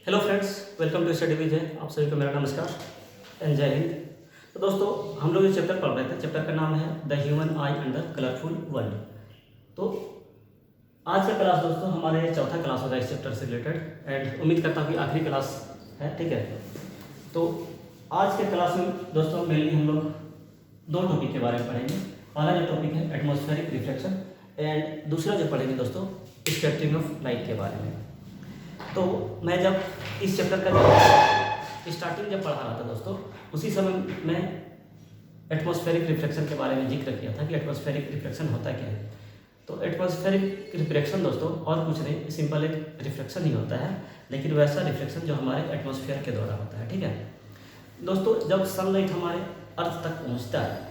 Hello friends, welcome to study Vijay. आप सभी को मेरा नमस्कार एंड जय हिंद। तो दोस्तों, हम लोग ये चैप्टर पढ़ रहे थे। चैप्टर का नाम है the human I and the colourful world. तो आज का क्लास दोस्तों हमारे चौथा क्लास होगा इस चैप्टर से रिलेटेड, एंड उम्मीद करता हूँ कि आखिरी क्लास है। ठीक है, तो आज के क्लास में दोस्तों मेनली हम लोग दो टॉपिक के बारे में पढ़ेंगे। पहला जो टॉपिक है एटमॉस्फेरिक रिफ्लेक्शन, एंड दूसरा जो पढ़ेंगे दोस्तों स्पेक्ट्रम ऑफ लाइट के बारे में। तो मैं जब इस चैप्टर का जब स्टार्टिंग जब पढ़ा रहा था दोस्तों, उसी समय मैं एटमॉस्फेरिक रिफ्लेक्शन के बारे में जिक्र किया था कि एटमॉस्फेरिक रिफ्लेक्शन होता क्या है। तो एटमॉस्फेरिक रिफ्लेक्शन दोस्तों और कुछ नहीं, सिंपल एक रिफ्लेक्शन ही होता है, लेकिन वैसा रिफ्लेक्शन जो हमारे एटमॉस्फेयर के द्वारा होता है। ठीक है दोस्तों, जब सनलाइट हमारे अर्थ तक पहुंचता है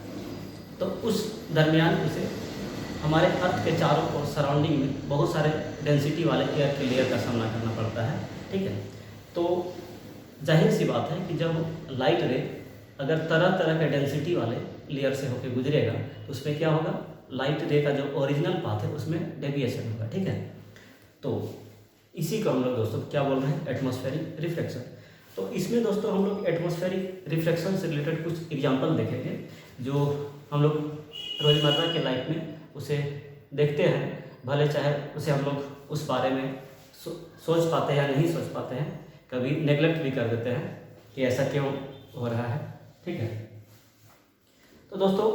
तो उस दरमियान उसे हमारे अर्थ के चारों ओर सराउंडिंग में बहुत सारे डेंसिटी वाले एयर के लेयर का सामना करना पड़ता है। ठीक है, तो जाहिर सी बात है कि जब लाइट रे अगर तरह तरह के डेंसिटी वाले लेयर से होकर गुजरेगा तो उसमें क्या होगा, लाइट रे का जो ओरिजिनल पाथ है उसमें डेविएशन होगा। ठीक है, तो इसी को हम लोग दोस्तों क्या बोल रहे हैं, एटमॉस्फेरिक रिफ्लेक्शन। तो इसमें दोस्तों हम लोग एटमॉस्फेरिक रिफ्लेक्शन से रिलेटेड कुछ एग्जाम्पल देखेंगे जो हम लोग रोज़मर्रा के लाइफ में उसे देखते हैं, भले चाहे उसे हम लोग उस बारे में सोच पाते हैं या नहीं सोच पाते हैं, कभी नेगलेक्ट भी कर देते हैं कि ऐसा क्यों हो रहा है। ठीक है, तो दोस्तों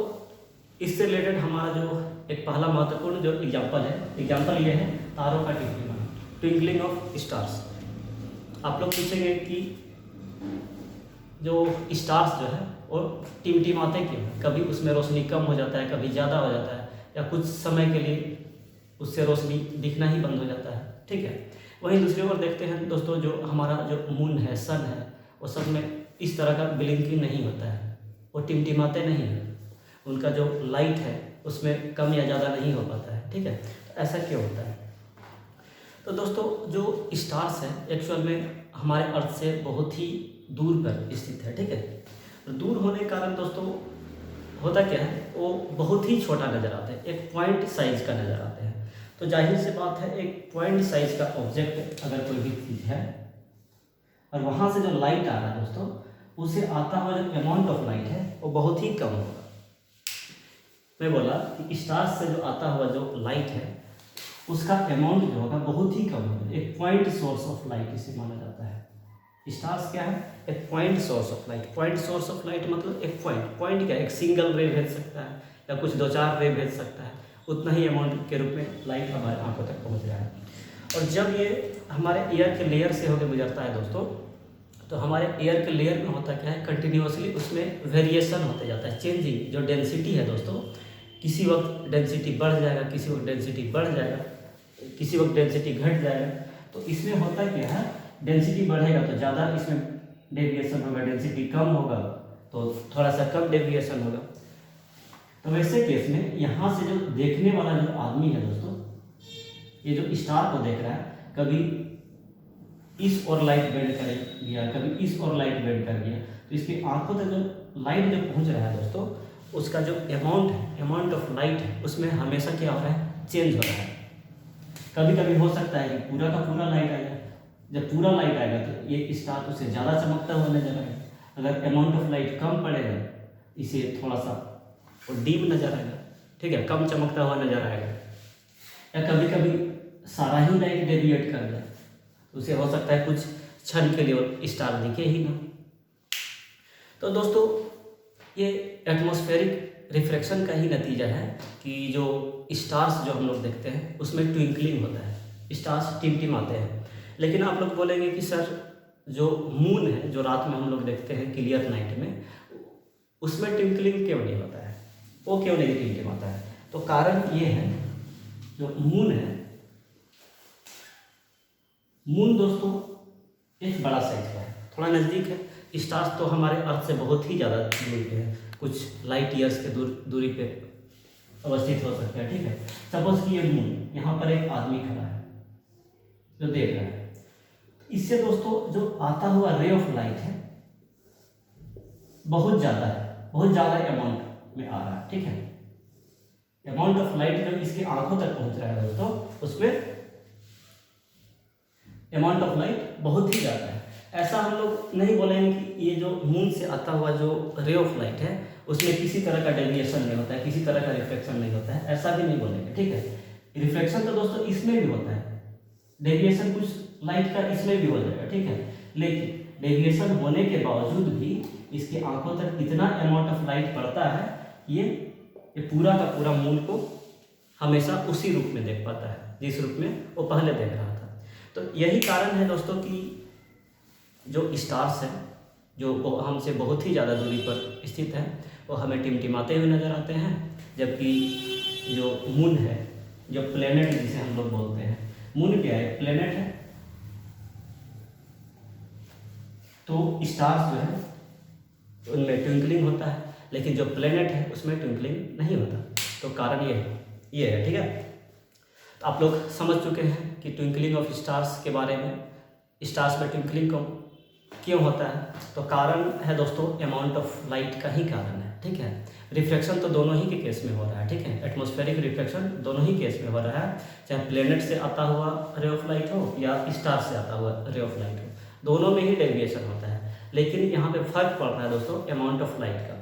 इससे रिलेटेड हमारा जो एक पहला महत्वपूर्ण जो एग्जाम्पल ये है तारों का टिकलिंग, ट्विंकलिंग ऑफ स्टार्स। आप लोग पूछेंगे कि जो स्टार्स जो है वो टिमटिमाते क्यों, कभी उसमें रोशनी कम हो जाता है, कभी ज़्यादा हो जाता है, या कुछ समय के लिए उससे रोशनी दिखना ही बंद हो जाता है। ठीक है, वहीं दूसरी ओर देखते हैं दोस्तों, जो हमारा जो मून है, सन है, वो सब में इस तरह का ब्लिंकिंग नहीं होता है, वो टिमटिमाते नहीं हैं, उनका जो लाइट है उसमें कम या ज़्यादा नहीं हो पाता है। ठीक है, तो ऐसा क्यों होता है। तो दोस्तों जो स्टार्स है एक्चुअल में हमारे अर्थ से बहुत ही दूर पर स्थित है। ठीक है, तो दूर होने के कारण दोस्तों होता क्या है, वो बहुत ही छोटा नज़र आता है, एक पॉइंट साइज का नज़र आता है। तो जाहिर सी बात है, एक पॉइंट साइज का ऑब्जेक्ट अगर कोई भी चीज़ है और वहाँ से जो लाइट आ रहा है दोस्तों, उसे आता हुआ जो अमाउंट ऑफ लाइट है वो बहुत ही कम होगा। मैं बोला कि स्टार्स से जो आता हुआ जो लाइट है उसका अमाउंट जो होगा बहुत ही कम होगा, एक पॉइंट सोर्स ऑफ लाइट इसे माना जाता है। स्टार्स क्या है, एक point source of light. Point source of light मतलब एक पॉइंट क्या है, एक सिंगल रे भेज सकता है या कुछ दो चार रे भेज सकता है, उतना ही अमाउंट के रूप में लाइट हमारे आंखों तक पहुंच रहा है। और जब ये हमारे एयर के लेयर से होकर गुजरता है दोस्तों, तो हमारे एयर के लेयर में होता क्या है, कंटिन्यूसली उसमें वेरिएशन होते जाता है, चेंजिंग जो डेंसिटी है दोस्तों, किसी वक्त डेंसिटी बढ़ जाएगा, किसी वक्त डेंसिटी बढ़ जाएगा, किसी वक्त डेंसिटी घट जाएगा। तो इसमें होता क्या है, डेंसिटी बढ़ेगा तो ज़्यादा इसमें डेविएशन होगा, डेंसिटी कम होगा तो थोड़ा सा कम डेविएशन होगा। तो वैसे केस में यहाँ से जो देखने वाला जो आदमी है दोस्तों, ये जो स्टार को देख रहा है, कभी इस और लाइट बेंड कर गया, कभी इस और लाइट बेंड कर गया, तो इसकी आंखों तक जो लाइट जो पहुँच रहा है दोस्तों, उसका जो अमाउंट ऑफ लाइट है उसमें हमेशा क्या हो रहा है, चेंज हो रहा है। कभी कभी हो सकता है कि पूरा का पूरा लाइट आएगा, जब पूरा लाइट आएगा तो ये स्टार उससे ज़्यादा चमकता हुआ नजर आएगा। अगर अमाउंट ऑफ लाइट कम पड़ेगा, इसे थोड़ा सा और डीप नज़र आएगा। ठीक है, कम चमकता हुआ नजर आएगा। या कभी कभी सारा ही लाइट डेविएट कर जाए, उसे हो सकता है कुछ क्षण के लिए स्टार दिखे ही ना। तो दोस्तों ये एटमॉस्फेरिक रिफ्लेक्शन का ही नतीजा है कि जो स्टार्स जो हम लोग देखते हैं उसमें ट्विंकलिंग होता है, स्टार्स टिमटिमाते हैं। लेकिन आप लोग बोलेंगे कि सर जो मून है, जो रात में हम लोग देखते हैं क्लियर नाइट में, उसमें ट्विंकलिंग क्यों नहीं होता है, वो क्यों नहीं टिमटिमाता है। तो कारण ये है, जो मून है, मून दोस्तों एक बड़ा साइज का है, थोड़ा नज़दीक है। स्टार्स तो हमारे अर्थ से बहुत ही ज़्यादा दूर पे है, कुछ लाइट ईयर्स के दूरी पे अवस्थित हो सकते हैं। ठीक है, सपोज कि ये मून, यहाँ पर एक आदमी खड़ा है जो देख रहा है, इससे दोस्तों जो आता हुआ रे ऑफ लाइट है बहुत ज़्यादा है, बहुत ज़्यादा अमाउंट में आ रहा है। ठीक है, अमाउंट ऑफ लाइट जो इसकी आंखों तक पहुंच रहा है दोस्तों, उसमें अमाउंट ऑफ लाइट बहुत ही ज़्यादा है। ऐसा हम लोग नहीं बोलेंगे कि ये जो मून से आता हुआ जो रे ऑफ लाइट है उसमें किसी तरह का डेविएशन नहीं होता है, किसी तरह का रिफ्लेक्शन नहीं होता है, ऐसा भी नहीं बोलेंगे, ठीक है। रिफ्लेक्शन तो दोस्तों इसमें भी होता है, डेविएशन कुछ लाइट का इसमें भी हो जाएगा, ठीक है। लेकिन डेविएशन होने के बावजूद भी इसके आंखों तक इतना अमाउंट ऑफ लाइट पड़ता है, ये पूरा का पूरा मून को हमेशा उसी रूप में देख पाता है जिस रूप में वो पहले देख रहा था। तो यही कारण है दोस्तों कि जो स्टार्स हैं जो हमसे बहुत ही ज़्यादा दूरी पर स्थित हैं वो हमें टिमटिमाते हुए नज़र आते हैं, जबकि जो मून है, जो प्लेनेट जिसे हम लोग बोलते हैं, मून क्या है, प्लेनेट है, तो स्टार्स जो है उनमें ट्विंकलिंग होता है, लेकिन जो प्लेनेट है उसमें ट्विंकलिंग नहीं होता। तो कारण ये है, ठीक है। तो आप लोग समझ चुके हैं कि ट्विंकलिंग ऑफ स्टार्स के बारे में, स्टार्स में ट्विंकलिंग क्यों होता है। तो कारण है दोस्तों अमाउंट ऑफ लाइट का ही कारण है, ठीक है। रिफ्लेक्शन तो दोनों ही के केस में हो रहा है, ठीक है, एटमॉस्फेरिक रिफ्लेक्शन दोनों ही केस में हो रहा है, चाहे प्लेनेट से आता हुआ रे ऑफ लाइट हो या स्टार से आता हुआ रे ऑफ लाइट हो, दोनों में ही डेविएशन होता है। लेकिन यहाँ पे फर्क पड़ रहा है दोस्तों अमाउंट ऑफ लाइट का।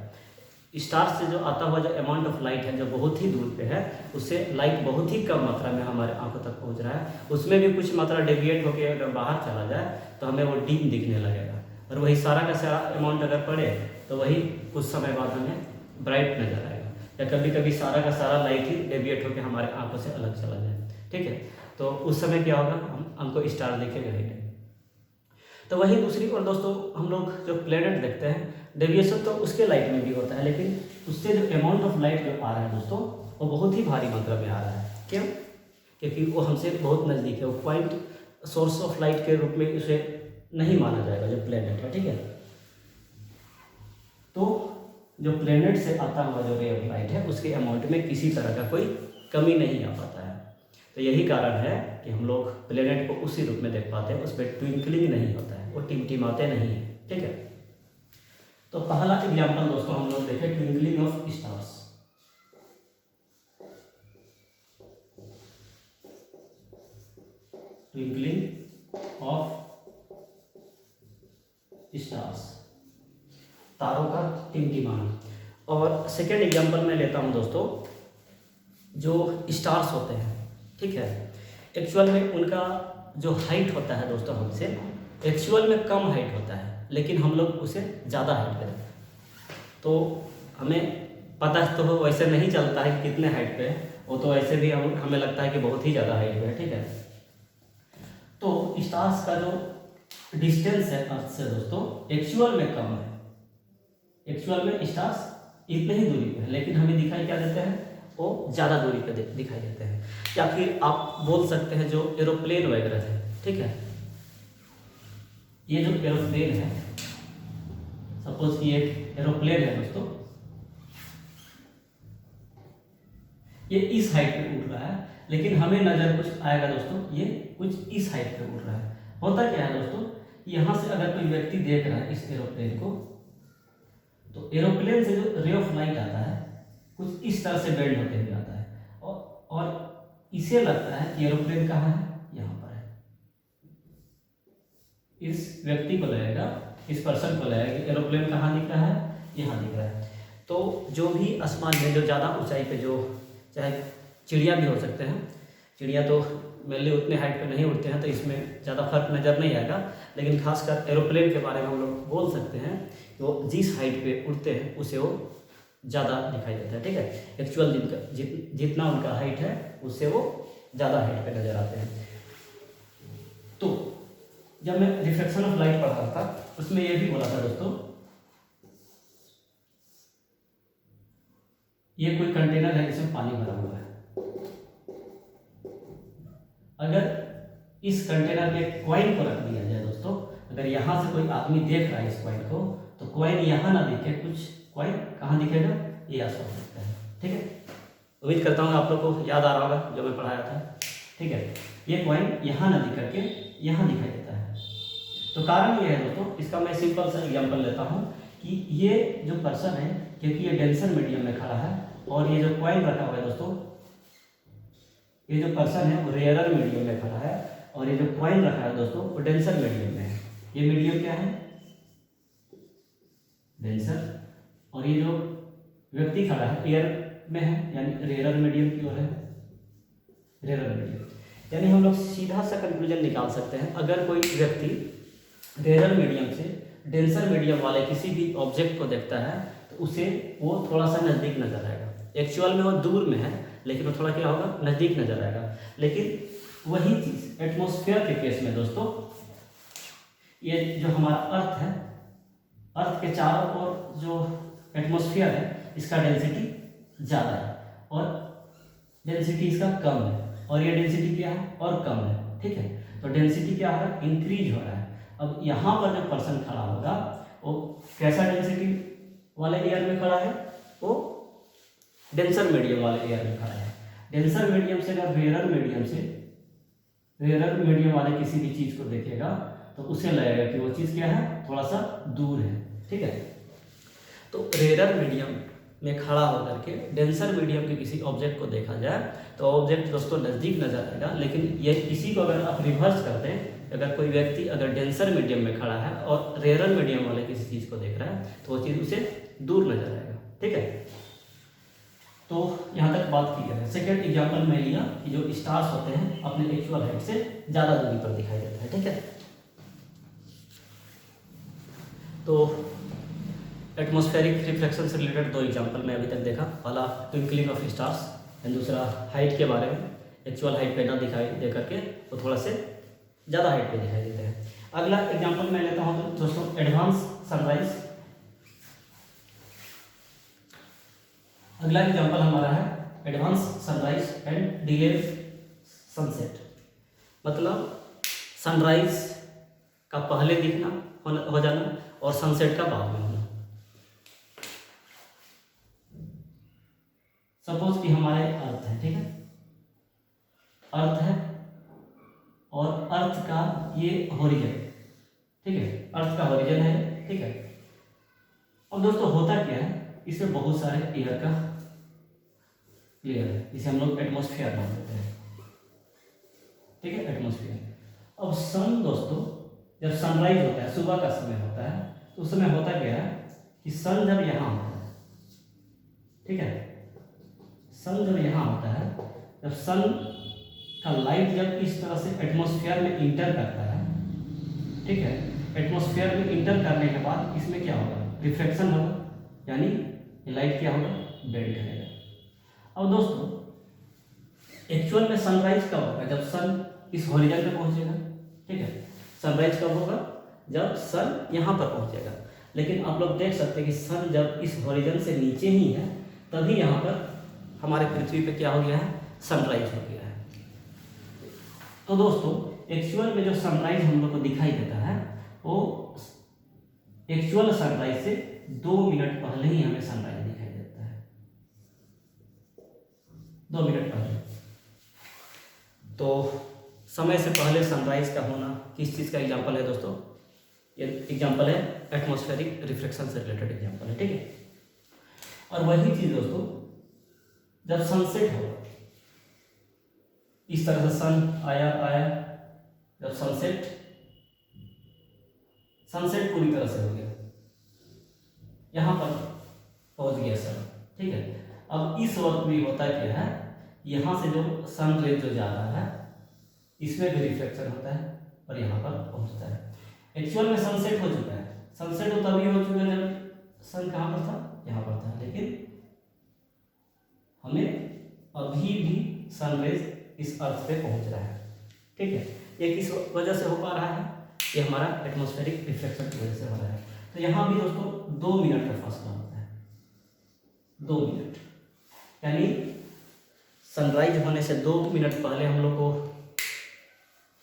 स्टार से जो आता हुआ जो अमाउंट ऑफ लाइट है जो बहुत ही दूर पे है, उससे लाइट बहुत ही कम मात्रा में हमारे आंखों तक पहुंच रहा है, उसमें भी कुछ मात्रा डेविएट होकर अगर बाहर चला जाए तो हमें वो डीम दिखने लगेगा, और वही सारा का सारा अमाउंट अगर पड़े तो वही कुछ समय बाद हमें ब्राइट नजर आएगा, या कभी कभी सारा का सारा लाइट ही डेविएट होकर हमारे आंखों से अलग चला जाए, ठीक है। तो उस समय क्या होगा, हमको स्टार दिखेगा ही नहीं। तो वही दूसरी ओर दोस्तों हम लोग जो प्लेनेट देखते हैं, डेविएशन तो उसके लाइट में भी होता है, लेकिन उससे जो अमाउंट ऑफ लाइट जो आ रहा है दोस्तों वो बहुत ही भारी मात्रा में आ रहा है। क्यों? क्योंकि वो हमसे बहुत नज़दीक है, वो पॉइंट सोर्स ऑफ लाइट के रूप में उसे नहीं माना जाएगा जो प्लेनेट है, ठीक है। तो जो प्लेनेट से आता हुआ जो रे ऑफ लाइट है उसके अमाउंट में किसी तरह का कोई कमी नहीं आ पाता है। तो यही कारण है कि हम लोग प्लेनेट को उसी रूप में देख पाते हैं, उस पर ट्विंकलिंग नहीं होता है, वो टिमटिमाते नहीं है, ठीक है। तो पहला एग्जाम्पल दोस्तों हम लोग देखें twinkling of stars. Twinkling of stars, तारों का टिमटिमाना। और सेकेंड एग्जाम्पल मैं लेता हूं दोस्तों जो स्टार्स होते हैं, ठीक है, एक्चुअल में उनका जो हाइट होता है दोस्तों हमसे एक्चुअल में कम हाइट होता है, लेकिन हम लोग उसे ज़्यादा हाइट पे रखते हैं। तो हमें पता तो वैसे नहीं चलता है कि कितने हाइट पे है, वो तो ऐसे भी हमें लगता है कि बहुत ही ज़्यादा हाइट पे है, ठीक है। तो स्टार्स का जो डिस्टेंस है अर्थ से दोस्तों एक्चुअल में कम है, एक्चुअल में स्टार्स इतने ही दूरी पे है, लेकिन हमें दिखाई क्या देते हैं, वो ज़्यादा दूरी पे दिखाई देते हैं। या फिर आप बोल सकते हैं जो एरोप्लेन वगैरह है, ठीक है, ये जो एरोप्लेन है, सपोज कि एक एरोप्लेन है दोस्तों, ये इस हाइट पे उड़ रहा है, लेकिन हमें नजर कुछ आएगा दोस्तों ये कुछ इस हाइट पे उड़ रहा है। होता क्या है दोस्तों, यहां से अगर कोई व्यक्ति देख रहा है इस एरोप्लेन को, तो एरोप्लेन से जो रे ऑफ लाइट आता है कुछ इस तरह से बेंड होते हुए आता है, और इसे लगता है कि एरोप्लेन कहाँ है, यहाँ पर है। इस व्यक्ति को लगेगा, इस पर्सन को लगेगा कि एरोप्लेन कहाँ दिख रहा है, यहाँ दिख रहा है। तो जो भी आसमान में जो ज़्यादा ऊंचाई पे जो चाहे चिड़िया भी हो सकते हैं, चिड़िया तो मेनली उतने हाइट पे नहीं उड़ते हैं तो इसमें ज़्यादा फर्क नज़र नहीं आएगा, लेकिन खासकर एरोप्लेन के बारे में हम लोग बोल सकते हैं कि वो जिस हाइट पे उड़ते हैं उसे वो ज़्यादा दिखाई देता है, ठीक है। एक्चुअल जितना उनका हाइट है उससे वो ज़्यादा हाइट पे नज़र आते हैं। तो जब मैं रिफ्लेक्शन ऑफ लाइट पढ़ रहा था उसमें ये भी बोला था दोस्तों, ये कोई कंटेनर है जिसमें पानी भरा हुआ है, अगर इस कंटेनर में कॉइन को रख दिया जाए दोस्तों, अगर यहाँ से कोई आदमी देख रहा है इस कॉइन को, तो कॉइन यहाँ ना दिखे, कुछ कॉइन कहाँ दिखेगा, ये आसपास दिखता है, ठीक है। उम्मीद करता हूँ आप लोग को याद आ रहा होगा जो मैं पढ़ाया था, ठीक है। ये कॉइन यहाँ ना दिख करके यहाँ दिखाई देता है। तो कारण ये है दोस्तों, इसका मैं सिंपल सा एग्जाम्पल लेता हूँ कि ये जो पर्सन है, क्योंकि ये डेंसर मीडियम में खड़ा है, और ये जो कॉइन रखा हुआ है दोस्तों, ये जो पर्सन है वो रेयरर मीडियम में खड़ा है, और और ये जो कॉइन रखा है दोस्तों वो डेंसर मीडियम में है। ये मीडियम क्या है? डेंसर। और ये जो व्यक्ति खड़ा है एयर में है, यानी रेयर मीडियम की ओर है, रेयर मीडियम। यानी हम लोग सीधा सा कंक्लूजन निकाल सकते हैं, अगर कोई व्यक्ति रेयर मीडियम से डेंसर मीडियम वाले किसी भी ऑब्जेक्ट को देखता है तो उसे वो थोड़ा सा नज़दीक नजर आएगा। एक्चुअल में वो दूर में है, लेकिन वो थोड़ा क्या होगा, नज़दीक नजर आएगा। लेकिन वही चीज़ एटमॉस्फेयर के केस में दोस्तों, ये जो हमारा अर्थ है, अर्थ के चारों ओर जो एटमॉस्फेयर है इसका डेंसिटी ज़्यादा है और डेंसिटी इसका कम है, और ये डेंसिटी क्या है, और कम है। ठीक है, तो डेंसिटी क्या हो रहा है, इंक्रीज हो रहा है। अब यहाँ पर जो पर्सन खड़ा होगा वो कैसा डेंसिटी वाले एयर में खड़ा है, वो डेंसर मीडियम वाले एयर में खड़ा है। डेंसर मीडियम से अगर रेयर मीडियम वाले किसी भी चीज़ को देखेगा तो उसे लगेगा कि वो चीज़ क्या है, थोड़ा सा दूर है। ठीक है, तो रेयर मीडियम में खड़ा होकर के डेंसर मीडियम के किसी ऑब्जेक्ट को देखा जाए तो ऑब्जेक्ट दोस्तों नज़दीक नजर आएगा। लेकिन ये किसी को अगर आप रिवर्स कर दें, अगर कोई व्यक्ति अगर डेंसर मीडियम में खड़ा है और रेयर मीडियम वाले किसी चीज़ को देख रहा है तो वो चीज़ उसे दूर नजर आएगा। ठीक है, तो यहाँ तक बात क्लियर है। सेकेंड एग्जाम्पल में लिया कि जो स्टार्स होते हैं अपने एक्चुअल हाइट से ज़्यादा दूरी पर दिखाई देता है। ठीक है, तो एटमॉस्फेरिक रिफ्लेक्शन से रिलेटेड दो एग्जाम्पल में अभी तक देखा। पहला ट्विंकलिंग ऑफ स्टार्स एंड दूसरा हाइट के बारे में, एक्चुअल हाइट पे ना दिखाई दे करके वो थोड़ा से ज़्यादा हाइट पे दिखाई देते हैं। अगला एग्जाम्पल मैं लेता हूँ तो दोस्तों एडवांस सनराइज। अगला एग्जाम्पल हमारा है advance sunrise and delayed sunset. मतलब सनराइज का पहले दिखना हो जाना और सनसेट का बाद में होना। सपोज कि हमारे अर्थ है, ठीक है, अर्थ है और अर्थ का ये हॉरिजन, ठीक है, अर्थ का हॉरिजन है। ठीक है, अब दोस्तों होता क्या है, इसमें बहुत सारे एयर का लेयर है, इसे हम लोग एटमॉस्फेयर नाम देते हैं। ठीक है, एटमॉस्फेयर। अब सन दोस्तों जब सनराइज होता है, सुबह का समय होता है, तो उस समय होता क्या है कि सन जब यहाँ होता है, ठीक है, सन जब यहाँ होता है, जब सन का लाइट जब इस तरह से एटमॉस्फेयर में इंटर करता है, ठीक है, एटमॉस्फेयर में इंटर करने के बाद इसमें क्या होगा, रिफ्लेक्शन होगा, यानी ये लाइट क्या होगा, बेंड करेगा। अब दोस्तों एक्चुअल में सनराइज कब होगा, जब सन इस हॉरिजन पे पहुंचेगा। ठीक है, सनराइज कब होगा, जब सन यहाँ पर पहुंचेगा। लेकिन आप लोग देख सकते हैं कि सन जब इस हॉरिजन से नीचे ही है, तभी यहाँ पर हमारे पृथ्वी पे क्या हो गया है, सनराइज हो गया है। तो दोस्तों एक्चुअल में जो सनराइज हम लोग को दिखाई देता है वो एक्चुअल सनराइज से 2 मिनट पहले ही हमें सनराइज दिखाई देता है, 2 मिनट पहले। तो समय से पहले सनराइज का होना किस चीज़ का एग्जाम्पल है दोस्तों, ये एग्जाम्पल है एटमॉस्फेरिक रिफ्लेक्शन से रिलेटेड एग्जाम्पल है। ठीक है, और वही चीज़ दोस्तों जब सनसेट होगा, इस तरह से सन आया, जब सनसेट पूरी तरह से हो गया, यहाँ पर पहुंच गया सन। ठीक है, अब इस वक्त भी होता क्या है, यहाँ से जो सन रेज जो जा रहा है इसमें भी रिफ्लेक्शन होता है और यहाँ पर पहुंचता है। एक्चुअल में सनसेट हो चुका है, सनसेट तो तभी हो चुका है जब सन कहाँ पर था, यहाँ पर था, लेकिन हमें अभी भी सनरेज इस अर्थ पे पहुंच रहा है। ठीक है, ये किस वजह से हो पा रहा है, ये हमारा एटमॉस्फेरिक रिफ्लेक्शन की वजह से हो रहा है। तो यहाँ भी दोस्तों 2 मिनट का फासला होता है, 2 मिनट, यानी सनराइज होने से 2 मिनट पहले हम लोग को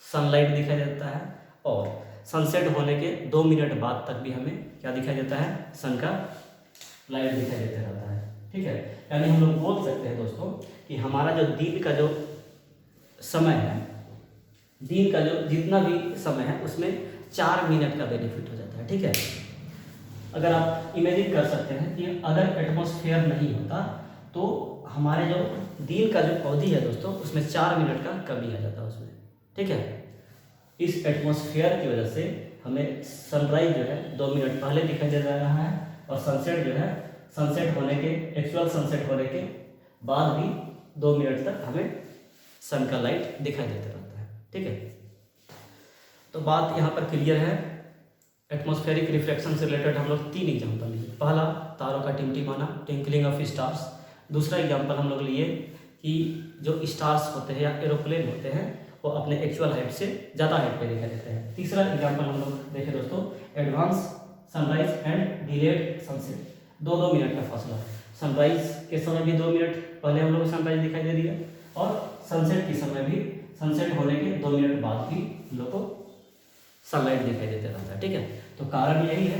सनलाइट दिखाई देता है और सनसेट होने के 2 मिनट बाद तक भी हमें क्या दिखाई देता है, सन का लाइट दिखाई देता रहता है। ठीक है, यानी हम लोग बोल सकते हैं दोस्तों कि हमारा जो दिन का जो समय है, दिन का जो जितना भी समय है उसमें 4 मिनट का बेनिफिट हो जाता है। ठीक है, अगर आप इमेजिन कर सकते हैं कि अगर एटमॉस्फेयर नहीं होता तो हमारे जो दिन का जो अवधि है दोस्तों उसमें 4 मिनट का कमी आ जाता है उसमें। ठीक है, इस एटमॉस्फेयर की वजह से हमें सनराइज जो है 2 मिनट पहले दिखाई दे रहा है, और सनसेट जो है सनसेट होने के एक्चुअल सनसेट होने के बाद भी 2 मिनट तक हमें सन का लाइट दिखाई देता रहता है। ठीक है, तो बात यहाँ पर क्लियर है। एटमॉस्फेरिक रिफ्लेक्शन से रिलेटेड हम लोग 3 एग्जाम्पल लिए। पहला, तारों का टिमटिमाना, ट्विंकलिंग ऑफ स्टार्स। दूसरा एग्जाम्पल हम लोग लिए कि जो स्टार्स होते हैं या एरोप्लेन होते हैं वो अपने एक्चुअल हाइट से ज़्यादा हाइट पे दिखाई देते हैं। तीसरा एग्जाम्पल हम लोग देखें दोस्तों, advance sunrise and delayed sunset. 2-2 minute का फासला। सनराइज के समय भी 2 मिनट पहले हम लोग को सनराइज दिखाई दे रही है, और सनसेट के समय भी, सनसेट होने के 2 मिनट बाद भी हम लोग को सनलाइट दिखाई देते रहता है। ठीक है, तो कारण यही है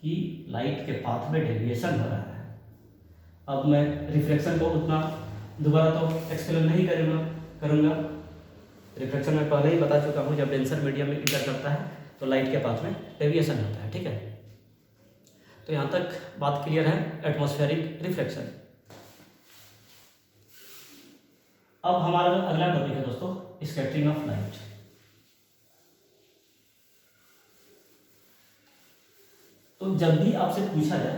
कि लाइट के पाथ में डेविएशन हो रहा है। अब मैं रिफ्लेक्शन को उतना दोबारा तो एक्सप्लेन नहीं करूँगा। रिफ्लेक्शन में पहले ही बता चुका हूँ, जब डेंसर मीडियम में इंटर करता है तो लाइट के पाथ में डेविएशन होता है। ठीक है, तो यहाँ तक बात क्लियर है एटमॉस्फेरिक रिफ्लेक्शन। अब हमारा अगला टॉपिक है दोस्तों, स्कैटरिंग ऑफ लाइट। तो जब भी आपसे पूछा जाए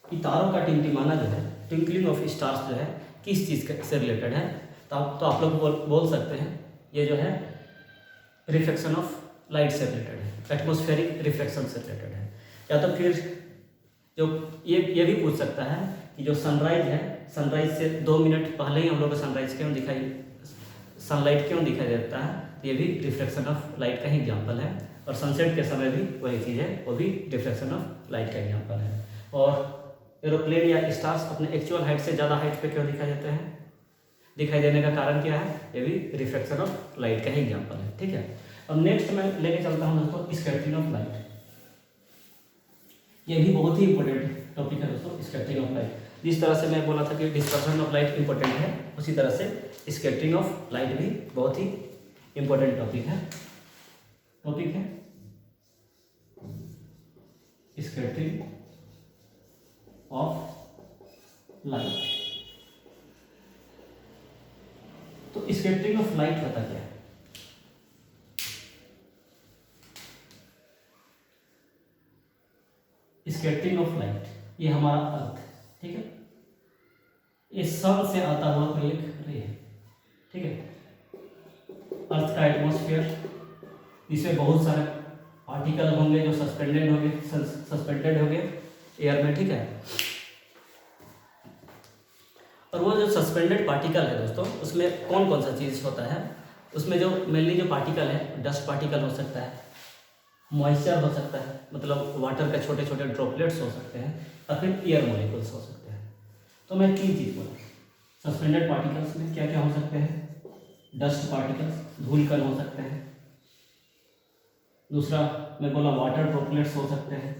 कि तारों का टिमटिमाना जो है, ट्विंकलिंग ऑफ स्टार्स जो है, किस चीज़ से रिलेटेड है, तो आप लोग बोल सकते हैं ये जो है रिफ्लेक्शन ऑफ लाइट से रिलेटेड है, एटमॉस्फेरिक रिफ्लेक्शन से रिलेटेड है। या तो फिर जो ये भी पूछ सकता है कि जो सनराइज है, सनराइज से 2 मिनट पहले ही हम लोग को सनलाइट क्यों दिखाई देता है, तो ये भी रिफ्लेक्शन ऑफ लाइट का ही एग्जाम्पल है। और सनसेट के समय भी वही चीज़ है, वो भी रिफ्लेक्शन ऑफ लाइट का एग्जाम्पल है। और एरोप्लेन या स्टार्स अपने एक्चुअल हाइट से ज़्यादा हाइट पे क्यों दिखाई देते हैं, दिखाई देने का कारण क्या है, ये भी रिफ्लेक्शन ऑफ लाइट का ही एग्जाम्पल है। ठीक है, अब नेक्स्ट मैं लेके चलता हूँ दोस्तों, स्कैटरिंग ऑफ लाइट। ये भी बहुत ही इंपॉर्टेंट टॉपिक है दोस्तों, स्कैटरिंग ऑफ लाइट। जिस तरह से मैं बोला था कि डिस्पर्शन ऑफ लाइट इंपॉर्टेंट है, उसी तरह से स्कैटरिंग ऑफ लाइट भी बहुत ही इंपॉर्टेंट टॉपिक है। Scattering of light. तो स्कैटरिंग ऑफ लाइट होता क्या है? स्कैटरिंग ऑफ लाइट, ये हमारा अर्थ, ठीक है, ये सन से आता हुआ कोई एक रे है। ठीक है, अर्थ का एटमॉस्फेयर, इसमें बहुत सारे पार्टिकल होंगे जो सस्पेंडेड होंगे एयर में। ठीक है, और वो जो सस्पेंडेड पार्टिकल है दोस्तों, उसमें कौन कौन सा चीज़ होता है, उसमें जो मेनली जो पार्टिकल है, डस्ट पार्टिकल हो सकता है, मॉइस्चर हो सकता है, मतलब वाटर के छोटे छोटे ड्रॉपलेट्स हो सकते हैं, और फिर एयर मॉलिक्यूल्स हो सकते हैं। तो मैं 3 चीज़ बोला। सस्पेंडेड पार्टिकल्स में क्या क्या हो सकते हैं, डस्ट पार्टिकल्स, धूल कण हो सकते हैं। दूसरा मैं बोला वाटर ड्रॉपलेट्स हो सकते हैं।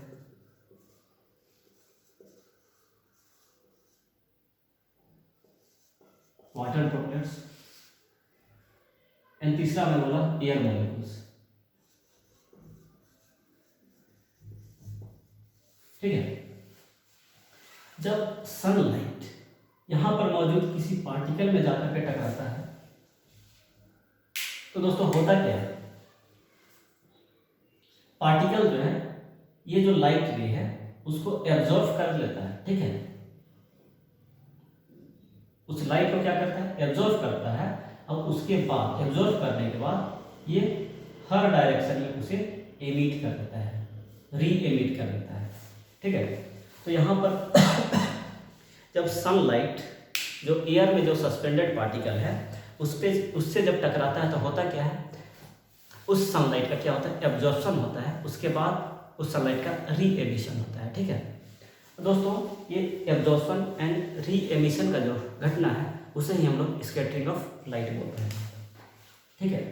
वाटर ड्रॉपलेट्स, एंड तीसरा मैं बोला एयर मॉलिक्यूल्स। ठीक है, जब सनलाइट यहां पर मौजूद किसी पार्टिकल में जाकर के टकराता है तो दोस्तों होता क्या है, पार्टिकल जो है, ये जो लाइट रे है उसको एब्जॉर्ब कर लेता है। ठीक है, उस लाइट को क्या करता है, एब्जॉर्ब करता है, और उसके बाद एब्जॉर्ब करने के बाद ये हर डायरेक्शन में उसे एमिट कर देता है, री एमिट कर देता है। ठीक है, तो यहाँ पर जब सनलाइट जो एयर में जो सस्पेंडेड पार्टिकल है उससे जब टकराता है तो होता क्या है, उस सनलाइट का क्या होता है, एब्जॉर्प्शन होता है, उसके बाद उस सनलाइट का री एमिशन होता है। ठीक है, तो दोस्तों ये एब्जॉर्प्शन एंड री एमिशन का जो घटना है उसे ही हम लोग स्कैटरिंग ऑफ लाइट बोलते हैं। ठीक है,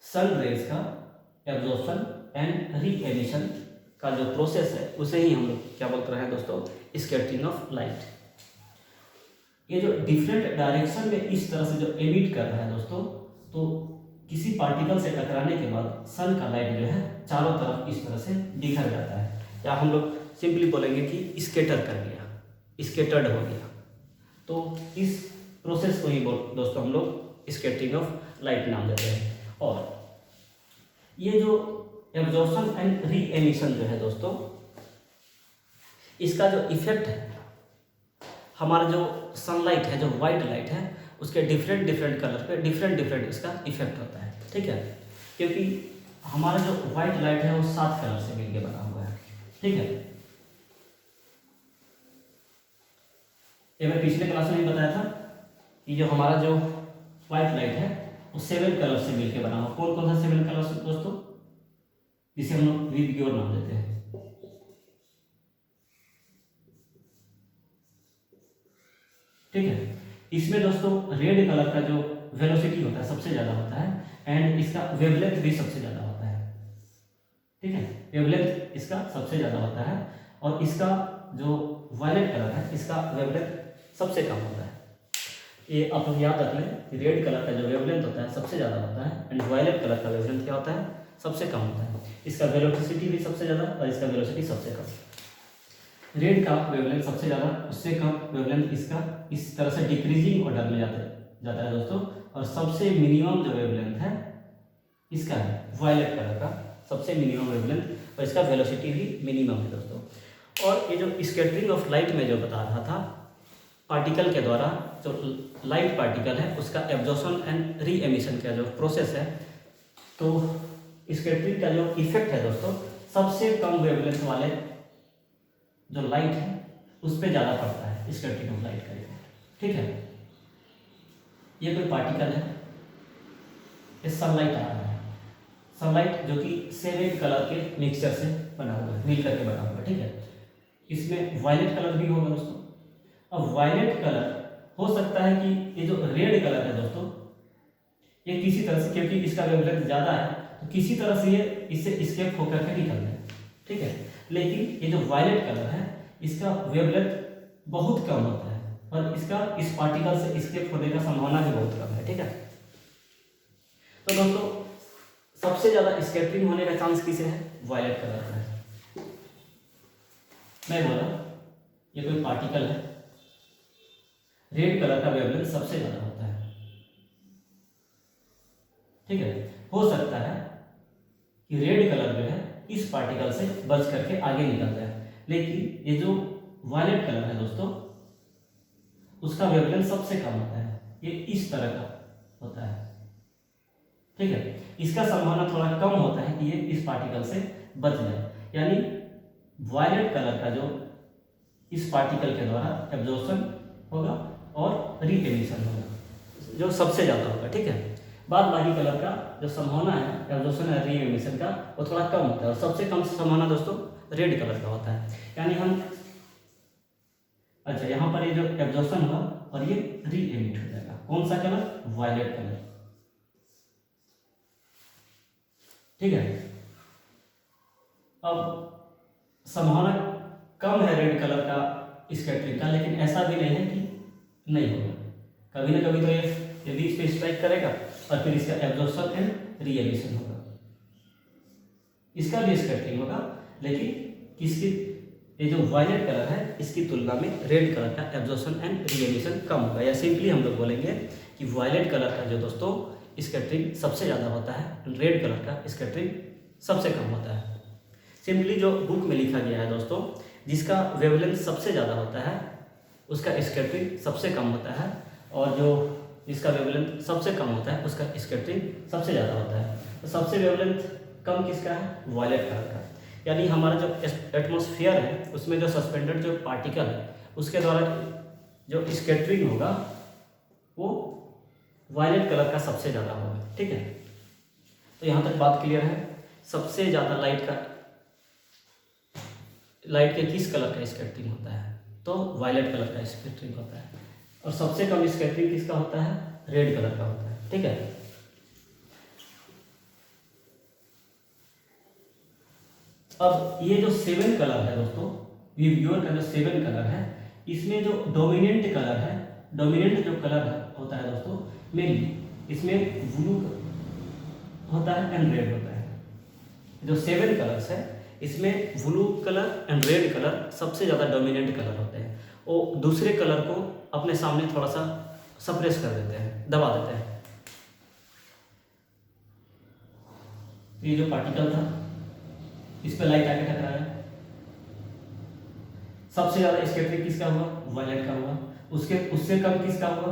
सन रेज का एब्जॉर्प्शन एंड री एमिशन का जो प्रोसेस है उसे ही हम लोग क्या बोलते हैं दोस्तों, स्कैटरिंग ऑफ लाइट। ये जो डिफरेंट डायरेक्शन में इस तरह से जो एमिट कर रहा है दोस्तों, तो किसी पार्टिकल से टकराने के बाद सन का लाइट जो है चारों तरफ इस तरह से बिखर जाता है, या हम लोग सिंपली बोलेंगे कि स्कैटर कर गया, स्कैटर्ड हो गया। तो इस प्रोसेस को ही दोस्तों हम लोग स्कैटरिंग ऑफ लाइट नाम देते हैं। और ये जो एब्जॉर्प्शन एंड री एमिशन जो है दोस्तों, इसका जो इफेक्ट है, हमारा जो सनलाइट है, जो वाइट लाइट है, उसके डिफरेंट डिफरेंट कलर पे डिफरेंट डिफरेंट इसका इफेक्ट होता है, ठीक है। क्योंकि हमारा जो वाइट लाइट है वो 7 कलर से मिलकर बना हुआ है, ठीक है। ये मैं पिछले क्लास में भी बताया था कि जो हमारा जो वाइट लाइट है वो 7 कलर से मिलकर बना हुआ। कौन कौन सा 7 कलर दोस्तों, जिसे हम लोग विद योर नाम देते हैं, ठीक है। इसमें दोस्तों रेड कलर का जो वेलोसिटी होता है सबसे ज़्यादा होता है, एंड इसका वेवलेंथ भी सबसे ज़्यादा होता है, ठीक है। वेवलेंथ इसका सबसे ज़्यादा होता है, और इसका जो वायलेट कलर है इसका वेवलेंथ सबसे कम होता है। ये आप लोग याद रख लें कि रेड कलर का जो वेवलेंथ होता है सबसे ज़्यादा होता है, एंड वायलेट कलर का वेवलेंथ क्या होता है, सबसे कम होता है। इसका वेलोसिटी भी सबसे ज़्यादा और इसका वेलोसिटी सबसे कम। रेड का वेवलेंथ सबसे ज़्यादा, उससे कम वेवलेंथ इसका इस तरह से डिक्रीजिंग ऑर्डर में जाता है दोस्तों। और सबसे मिनिमम जो वेवलेंथ है इसका है वायलेट कलर का, सबसे मिनिमम वेवलेंथ, और इसका वेलोसिटी भी मिनिमम है दोस्तों। और ये जो स्कैटरिंग ऑफ लाइट में जो बता रहा था, पार्टिकल के द्वारा जो लाइट पार्टिकल है उसका एब्जॉर्प्शन एंड री एमिशन का जो प्रोसेस है, तो स्कैटरिंग का जो इफेक्ट है दोस्तों, सबसे कम वेवलेंथ वाले जो लाइट है उस पर ज़्यादा पड़ता है स्कैटरिंग ऑफ लाइट का इफेक्ट, ठीक है। ये कोई पार्टिकल है, ये सनलाइट आ रहा है, सनलाइट जो कि 7 कलर के मिक्सचर से बना हुआ है, मिल करके बना हुआ है, ठीक है। इसमें वायलेट कलर भी होगा दोस्तों। अब वायलेट कलर हो सकता है कि ये जो रेड कलर है दोस्तों, ये किसी तरह से, क्योंकि इसका वेवलेंथ ज़्यादा है तो किसी तरह से ये इससे स्केप होकर के निकल जाए, ठीक है। लेकिन ये जो वायलेट कलर है इसका वेवलेंथ बहुत कम होता है, और इसका इस पार्टिकल से स्केप होने का संभावना भी बहुत कम है, ठीक है। तो दोस्तों सबसे ज़्यादा स्कैटरिंग होने का चांस किसे है, वायलेट कलर का है। मैं बोला ये कोई पार्टिकल है, रेड कलर का वेवलेंथ सबसे ज़्यादा होता है, ठीक है। हो सकता है कि रेड कलर जो है इस पार्टिकल से बच करके आगे निकल जाए, लेकिन ये जो वायलेट कलर है दोस्तों उसका वेवलेंथ सबसे कम होता है, ये इस तरह का होता है, ठीक है। इसका संभावना थोड़ा कम होता है कि ये इस पार्टिकल से बच जाए, यानी वायलेट कलर का जो इस पार्टिकल के द्वारा एब्जॉर्प्शन होगा और री एमिशन होगा जो सबसे ज़्यादा होगा, ठीक है। बाद बाकी कलर का जो संभावना है एब्जॉर्प्शन और री एमिशन का वो थोड़ा कम होता है, और सबसे कम संभावना दोस्तों रेड कलर का होता है। यानी हम अच्छा यहाँ पर ये जो एब्जॉर्प्शन हुआ और ये री एमिट हो जाएगा, कौन सा कलर, वायलेट कलर, ठीक है। अब संभावना कम है रेड कलर का स्कैटरिंग का, लेकिन ऐसा भी नहीं है कि नहीं होगा, कभी ना कभी तो ये बीच पे स्ट्राइक करेगा और फिर इसका एब्जॉर्प्शन एंड री एमिशन होगा, इसका भी स्कैटरिंग होगा, लेकिन किसकी, ये जो वायलेट कलर है इसकी तुलना में रेड कलर का एब्जॉर्प्शन एंड री एमिशन कम होगा। या सिंपली हम लोग बोलेंगे कि वायलेट कलर का जो दोस्तों स्कैटरिंग सबसे ज़्यादा होता है, रेड कलर का स्कैटरिंग सबसे कम होता है। सिंपली जो बुक में लिखा गया है दोस्तों, जिसका वेवलेंथ सबसे ज़्यादा होता है उसका स्कैटरिंग सबसे कम होता है, और जो जिसका वेवलेंथ सबसे कम होता है उसका स्कैटरिंग सबसे ज़्यादा होता है। तो सबसे वेवलेंथ कम किसका है, वायलेट कलर का। यानी हमारा जो एटमॉस्फेयर है उसमें जो सस्पेंडेड जो पार्टिकल है उसके द्वारा जो स्कैटरिंग होगा वो वायलेट कलर का सबसे ज़्यादा होगा, ठीक है। तो यहाँ तक बात क्लियर है। सबसे ज़्यादा लाइट के किस कलर का स्कैटरिंग होता है, तो वायलेट कलर का स्कैटरिंग होता है, और सबसे कम स्कैटरिंग किसका होता है, रेड कलर का होता है, ठीक है। अब ये जो 7 कलर है दोस्तों, विवग्योर का जो 7 कलर है, इसमें जो डोमिनेंट कलर है, डोमिनेंट जो कलर होता है दोस्तों, मेनली इसमें ब्लू होता है एंड रेड होता है। जो 7 कलर्स है इसमें blue colour and red colour सबसे ज़्यादा डोमिनेंट कलर होते हैं, वो दूसरे कलर को अपने सामने थोड़ा सा सप्रेस कर देते हैं, दबा देते हैं। तो ये जो पार्टिकल था इस पर लाइट आके टकराया, सबसे ज़्यादा स्कैटरिंग किसका हुआ? वायलेट का हुआ। उससे कम किसका हुआ?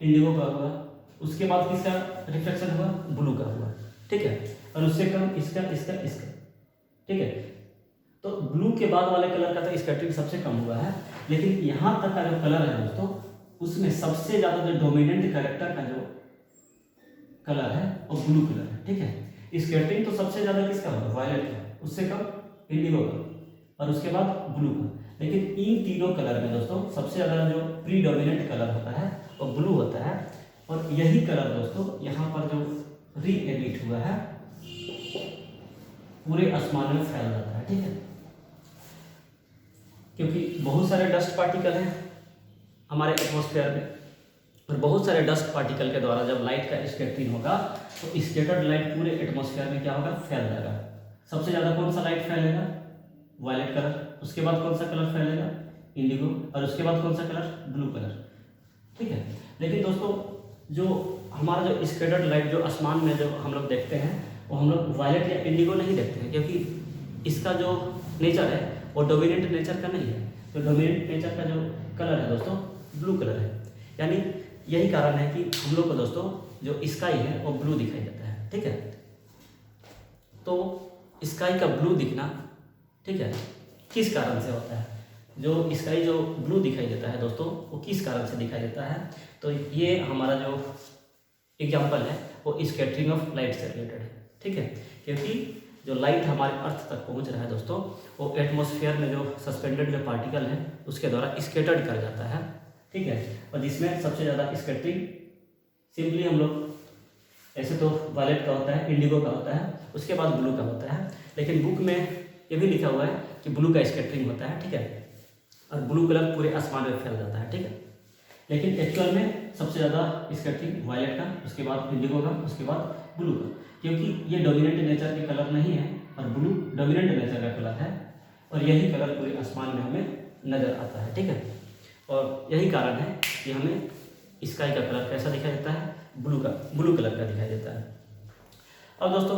इंडिगो का हुआ। उसके बाद किसका रिफ्लेक्शन हुआ? ब्लू का हुआ, ठीक है। और उससे कम इसका, ठीक है। तो ब्लू के बाद वाले कलर का तो स्कैटरिंग सबसे कम हुआ है, लेकिन यहाँ तक का जो कलर है दोस्तों, उसमें सबसे ज़्यादा जो डोमिनेंट कैरेक्टर का जो कलर है वो ब्लू कलर है, ठीक है। स्कैटरिंग तो सबसे ज़्यादा किसका होगा? वायलेट का, उससे कम इंडिगो का, और उसके बाद ब्लू का। लेकिन इन तीनों कलर में दोस्तों सबसे ज़्यादा जो प्रीडोमिनेंट कलर होता है वो ब्लू होता है, और यही कलर दोस्तों यहाँ पर जो री एमिट हुआ है पूरे आसमान में फैल जाता है, ठीक है। क्योंकि बहुत सारे डस्ट पार्टिकल हैं हमारे एटमॉस्फेयर में, और बहुत सारे डस्ट पार्टिकल के द्वारा जब लाइट का स्कैटरिंग होगा तो स्कैटर्ड लाइट पूरे एटमॉस्फेयर में क्या होगा? फैल जाएगा। सबसे ज़्यादा कौन सा लाइट फैलेगा? Violet colour. उसके बाद कौन सा कलर फैलेगा? इंडिगो। और उसके बाद कौन सा कलर? ब्लू कलर, ठीक है। लेकिन दोस्तों जो हमारा जो स्कैटर्ड लाइट जो आसमान में जो हम लोग देखते हैं वो हम लोग वायलेट या इंडिगो नहीं देखते हैं, क्योंकि इसका जो नेचर है वो डोमिनेंट नेचर का नहीं है। तो डोमिनेंट नेचर का जो कलर है दोस्तों ब्लू कलर है। यानी यही कारण है कि हम लोग को दोस्तों जो स्काई है वो ब्लू दिखाई देता है, ठीक है। तो स्काई का ब्लू दिखना, ठीक है, किस कारण से होता है? जो स्काई जो ब्लू दिखाई देता है दोस्तों वो किस कारण से दिखाई देता है? तो ये हमारा जो एग्जाम्पल है वो स्कैटरिंग ऑफ लाइट से रिलेटेड है, ठीक है। क्योंकि जो लाइट हमारे अर्थ तक पहुंच रहा है दोस्तों वो एटमॉस्फेयर में जो सस्पेंडेड जो पार्टिकल है उसके द्वारा स्कैटर्ड कर जाता है, ठीक है। और जिसमें सबसे ज़्यादा स्कैटरिंग सिंपली हम लोग ऐसे तो वायलेट का होता है, इंडिगो का होता है, उसके बाद ब्लू का होता है। लेकिन बुक में ये भी लिखा हुआ है कि ब्लू का स्कैटरिंग होता है, ठीक है, और ब्लू कलर पूरे आसमान में फैल जाता है, ठीक है। लेकिन एक्चुअल में सबसे ज़्यादा स्कैटरिंग वायलेट का, उसके बाद इंडिगो का, उसके बाद ब्लू का, क्योंकि ये डोमिनेंट नेचर के कलर नहीं है और ब्लू डोमिनेंट नेचर का कलर है, और यही कलर पूरे आसमान में हमें नज़र आता है, ठीक है। और यही कारण है कि हमें स्काई का कलर कैसा दिखाई देता है? ब्लू कलर का दिखाई देता है। और दोस्तों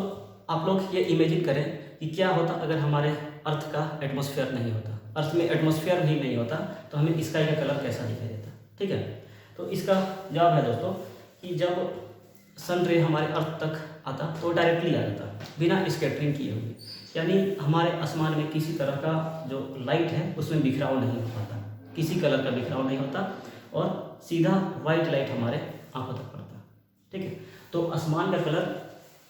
आप लोग ये इमेजिन करें कि क्या होता अगर हमारे अर्थ का एटमॉस्फेयर नहीं होता, अर्थ में एटमॉस्फेयर ही नहीं होता तो हमें स्काई का कलर कैसा दिखाई देता, ठीक है। तो इसका जवाब है दोस्तों कि जब सन रे हमारे अर्थ तक आता तो डायरेक्टली आ जाता बिना स्कैटरिंग किए हुए, यानी हमारे आसमान में किसी तरह का जो लाइट है उसमें बिखराव नहीं हो पाता, किसी कलर का बिखराव नहीं होता, और सीधा वाइट लाइट हमारे आंखों तक पड़ता, ठीक है। तो आसमान का कलर,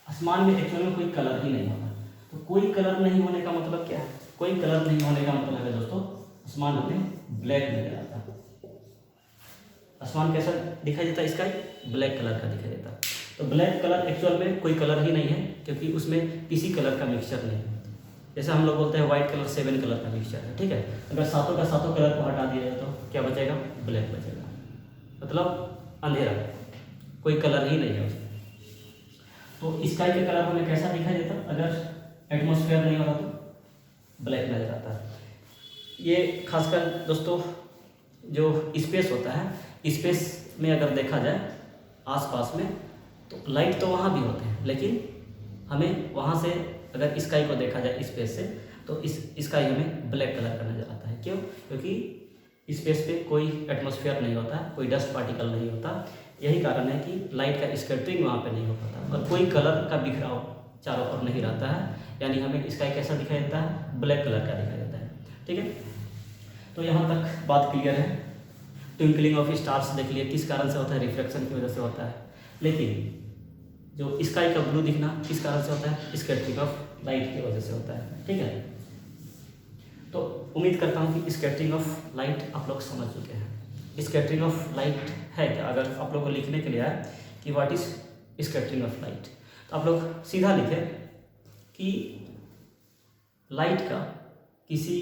आसमान में एक्चुअल में कोई कलर ही नहीं होता। तो कोई कलर नहीं होने का मतलब क्या है? कोई कलर नहीं होने का मतलब है दोस्तों आसमान हमें ब्लैक नजर आता है। आसमान कैसा दिखाई देता है? स्काई ब्लैक कलर का दिखाई देता है। तो ब्लैक कलर एक्चुअल में कोई कलर ही नहीं है, क्योंकि उसमें किसी कलर का मिक्सचर नहीं है। जैसे हम लोग बोलते हैं व्हाइट कलर 7 कलर का मिक्सचर है, ठीक है। अगर सातों का सातों कलर को हटा दिया जाए तो क्या बचेगा? ब्लैक बचेगा, मतलब अंधेरा, कोई कलर ही नहीं है उसमें। तो स्काई का कलर हमें कैसा दिखाई देता? अगर एटमॉस्फेयर नहीं होता तो ब्लैक नजर आता है। ये खासकर दोस्तों जो स्पेस होता है, स्पेस में अगर देखा जाए आसपास में तो लाइट तो वहाँ भी होते हैं, लेकिन हमें वहाँ से अगर स्काई को देखा जाए स्पेस से तो इस स्काई हमें ब्लैक कलर का नज़र आता है। क्यों? क्योंकि स्पेस पे कोई एटमॉस्फेयर नहीं होता, कोई डस्ट पार्टिकल नहीं होता। यही कारण है कि लाइट का स्कैटरिंग वहाँ पे नहीं हो पाता और कोई कलर का बिखराव चारों ओर नहीं रहता है, यानी हमें स्काई कैसा दिखाई देता है? ब्लैक कलर का दिखाई देता है, ठीक है। तो यहाँ तक बात क्लियर है। ट्विंकलिंग ऑफ स्टार्स देख लिए किस कारण से होता है? रिफ्लेक्शन की वजह से होता है। लेकिन जो स्काई का ब्लू दिखना किस कारण से होता है? स्कैटरिंग ऑफ लाइट की वजह से होता है, ठीक है। तो उम्मीद करता हूँ कि स्कैटरिंग ऑफ लाइट आप लोग समझ चुके हैं। स्कैटरिंग ऑफ लाइट है क्या? अगर आप लोग को लिखने के लिए आए कि what is scattering of light, तो आप लोग सीधा लिखें कि लाइट का किसी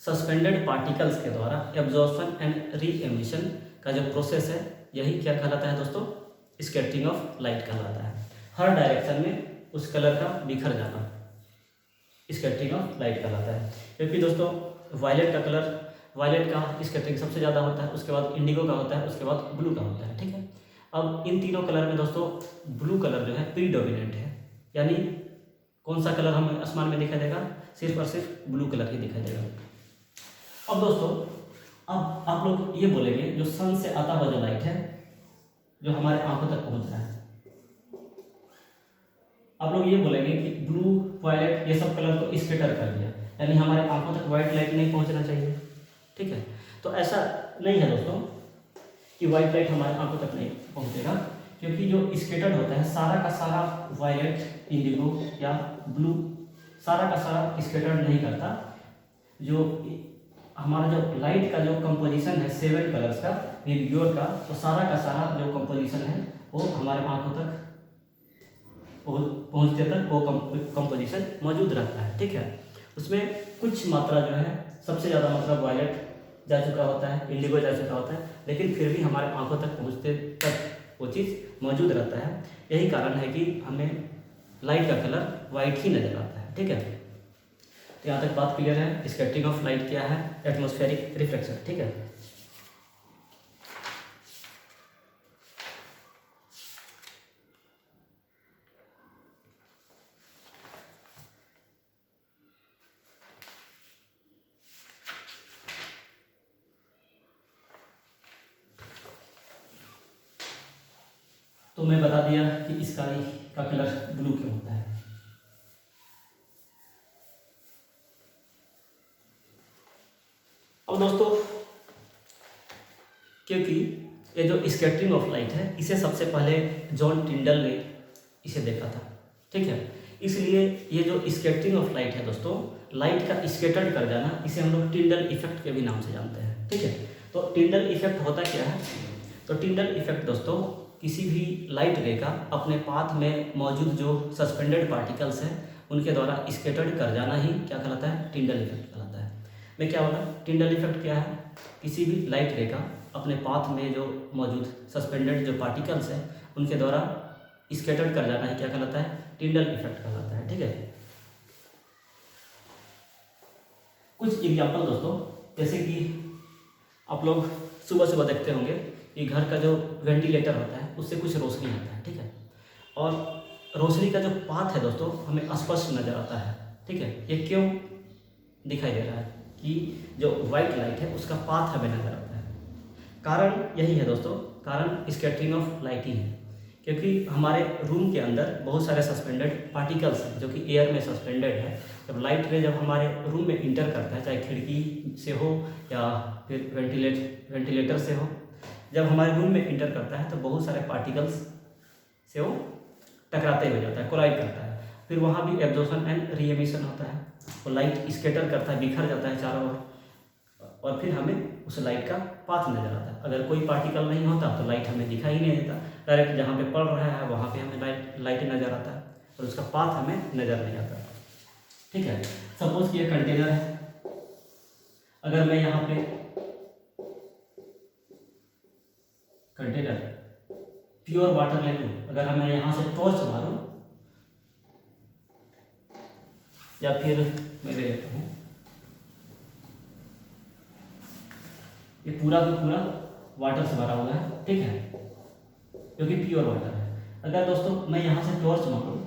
सस्पेंडेड पार्टिकल्स के द्वारा एब्जॉर्प्शन एंड री एमिशन का जो प्रोसेस है यही क्या कहलाता है दोस्तों? स्कैटरिंग ऑफ लाइट कहलाता है। हर डायरेक्शन में उस कलर का बिखर जाना स्कैटरिंग ऑफ लाइट कहलाता है। क्योंकि दोस्तों वायलेट का कलर, वायलेट का स्कैटरिंग सबसे ज़्यादा होता है, उसके बाद इंडिगो का होता है, उसके बाद ब्लू का होता है, ठीक है। अब इन तीनों कलर में दोस्तों ब्लू कलर जो है प्रीडोमिनेंट है, यानी कौन सा कलर हमें आसमान में दिखाई देगा? सिर्फ और सिर्फ ब्लू कलर ही दिखाई देगा। अब दोस्तों, अब आप लोग ये बोलेंगे जो सन से आता हुआ जो लाइट है, जो हमारे आंखों तक पहुंच रहा है, आप लोग ये बोलेंगे कि ब्लू, वायलेट ये सब कलर को स्कैटर कर दिया, यानी हमारे आंखों तक वाइट लाइट नहीं पहुंचना चाहिए। ठीक है, तो ऐसा नहीं है दोस्तों कि वाइट लाइट हमारे आंखों तक नहीं पहुंचेगा, क्योंकि जो स्कैटर्ड होता है सारा का सारा वायलेट, इंडिगो या ब्लू सारा का सारा स्कैटर्ड नहीं करता। जो हमारा जो लाइट का जो कंपोजिशन है 7 कलर्स का, विबग्योर का, तो सारा का सारा जो कंपोजिशन है वो हमारे आंखों तक पहुंचते तक वो कंपोजिशन मौजूद रहता है। ठीक है, उसमें कुछ मात्रा जो है, सबसे ज़्यादा मात्रा वायलेट जा चुका होता है, इंडिगो जा चुका होता है, लेकिन फिर भी हमारे आंखों तक पहुंचते तक वो चीज़ मौजूद रहता है। यही कारण है कि हमें लाइट का कलर वाइट ही नजर आता है। ठीक है, तो यहाँ तक बात क्लियर है। स्कैटरिंग ऑफ लाइट क्या है? Atmospheric reflection. ठीक है, तो मैं बता दिया कि स्काई का कलर ब्लू क्यों होता है। अब दोस्तों, क्योंकि ये जो स्कैटरिंग ऑफ लाइट है इसे सबसे पहले जॉन टिंडल ने इसे देखा था। ठीक है, इसलिए ये जो स्कैटरिंग ऑफ लाइट है दोस्तों, लाइट का स्कैटर्ड कर जाना, इसे हम लोग टिंडल इफेक्ट के भी नाम से जानते हैं। ठीक है, तो टिंडल इफेक्ट होता क्या है? तो टिंडल इफेक्ट दोस्तों किसी भी लाइट रे का अपने पाथ में मौजूद जो सस्पेंडेड पार्टिकल्स हैं उनके द्वारा स्कैटर्ड कर जाना ही क्या कहलाता है? टिंडल इफेक्ट कहलाता है। मैं क्या बोला? टिंडल इफेक्ट क्या है? किसी भी लाइट रे का अपने पाथ में जो मौजूद सस्पेंडेड जो पार्टिकल्स हैं उनके द्वारा स्कैटर्ड कर जाना ही क्या कहलाता है? टिंडल इफेक्ट कहलाता है। ठीक है, कुछ एग्जाम्पल दोस्तों, जैसे कि आप लोग सुबह सुबह देखते होंगे कि घर का जो वेंटिलेटर होता है उससे कुछ रोशनी आता है। ठीक है, और रोशनी का जो पाथ है दोस्तों हमें स्पष्ट नज़र आता है। ठीक है, ये क्यों दिखाई दे रहा है कि जो वाइट लाइट है उसका पाथ हमें नज़र आता है? कारण यही है दोस्तों, कारण स्कैटरिंग ऑफ लाइट ही है, क्योंकि हमारे रूम के अंदर बहुत सारे सस्पेंडेड पार्टिकल्स हैं जो कि एयर में सस्पेंडेड है। जब लाइट रे जब हमारे रूम में इंटर करता है, चाहे खिड़की से हो या फिर वेंटिलेटर से हो, जब हमारे रूम में इंटर करता है तो बहुत सारे पार्टिकल्स से वो टकराते हुए जाता है, कोलाइड करता है। फिर वहाँ भी एब्जॉर्प्शन एंड री एमिशन होता है, वो लाइट स्कैटर करता है, बिखर जाता है चारों ओर, और फिर हमें उस लाइट का पाथ नज़र आता है। अगर कोई पार्टिकल नहीं होता तो लाइट हमें दिखाई ही नहीं देता, डायरेक्ट जहाँ पे पड़ रहा है वहाँ पे हमें लाइट नज़र आता है और उसका पाथ हमें नज़र नहीं आता। ठीक है, सपोज कि ये कंटेनर है, अगर मैं यहाँ पे कंटेनर प्योर वाटर ले लूँ, अगर मैं यहाँ से टॉर्च मारूँ या फिर मैं ले लेता हूँ, ये पूरा का पूरा वाटर से भरा हुआ है। ठीक है, क्योंकि प्योर वाटर है। अगर दोस्तों मैं यहाँ से टॉर्च मारूँ,